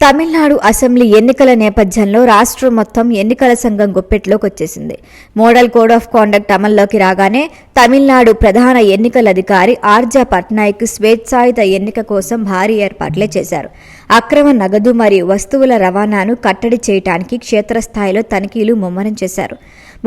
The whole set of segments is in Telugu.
తమిళనాడు అసెంబ్లీ ఎన్నికల నేపథ్యంలో రాష్ట్రం మొత్తం ఎన్నికల సంఘం గుప్పెట్లోకి వచ్చేసింది. మోడల్ కోడ్ ఆఫ్ కాండక్ట్ అమల్లోకి రాగానే తమిళనాడు ప్రధాన ఎన్నికల అధికారి ఆర్జా పట్నాయక్ స్వేచ్ఛాయుత ఎన్నిక కోసం భారీ ఏర్పాట్లే చేశారు. అక్రమ నగదు మరియు వస్తువుల రవాణాను కట్టడి చేయడానికి క్షేత్రస్థాయిలో తనిఖీలు ముమ్మరం చేశారు.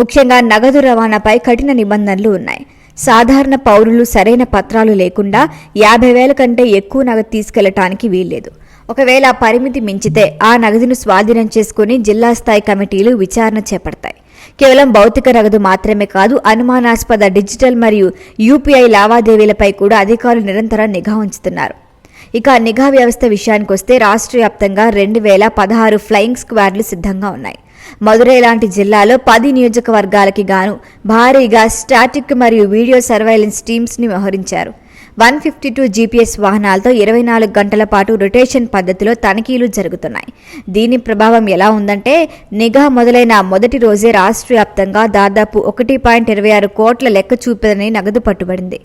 ముఖ్యంగా నగదు రవాణాపై కఠిన నిబంధనలు ఉన్నాయి. సాధారణ పౌరులు సరైన పత్రాలు లేకుండా 50,000 కంటే ఎక్కువ నగదు తీసుకెళ్లటానికి వీల్లేదు. ఒకవేళ పరిమితి మించితే ఆ నగదును స్వాధీనం చేసుకుని జిల్లా స్థాయి కమిటీలు విచారణ చేపడతాయి. కేవలం భౌతిక నగదు మాత్రమే కాదు, అనుమానాస్పద డిజిటల్ మరియు యూపీఐ లావాదేవీలపై కూడా అధికారులు నిరంతరం నిఘా ఉంచుతున్నారు. ఇక నిఘా వ్యవస్థ విషయానికొస్తే రాష్ట్ర వ్యాప్తంగా 2016 ఫ్లయింగ్ స్క్వాడ్లు సిద్ధంగా ఉన్నాయి. మదురై లాంటి జిల్లాలో 10 నియోజకవర్గాలకి గాను భారీగా స్టాటిక్ మరియు వీడియో సర్వైలెన్స్ టీమ్స్ ని మోహరించారు. 152 జీపీఎస్ వాహనాలతో 24 గంటల పాటు రొటేషన్ పద్ధతిలో తనిఖీలు జరుగుతున్నాయి. దీని ప్రభావం ఎలా ఉందంటే, నిఘా మొదలైన మొదటి రోజే రాష్ట్ర వ్యాప్తంగా దాదాపు 1.26 కోట్ల లెక్క చూపదని నగదు పట్టుబడింది.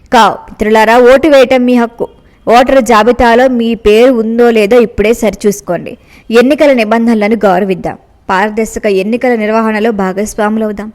ఇక మిత్రులారా, ఓటు వేయటం మీ హక్కు. ఓటరు జాబితాలో మీ పేరు ఉందో లేదో ఇప్పుడే సరిచూసుకోండి. ఎన్నికల నిబంధనలను గౌరవిద్దాం. పారదర్శక ఎన్నికల నిర్వహణలో భాగస్వాములవుదాం.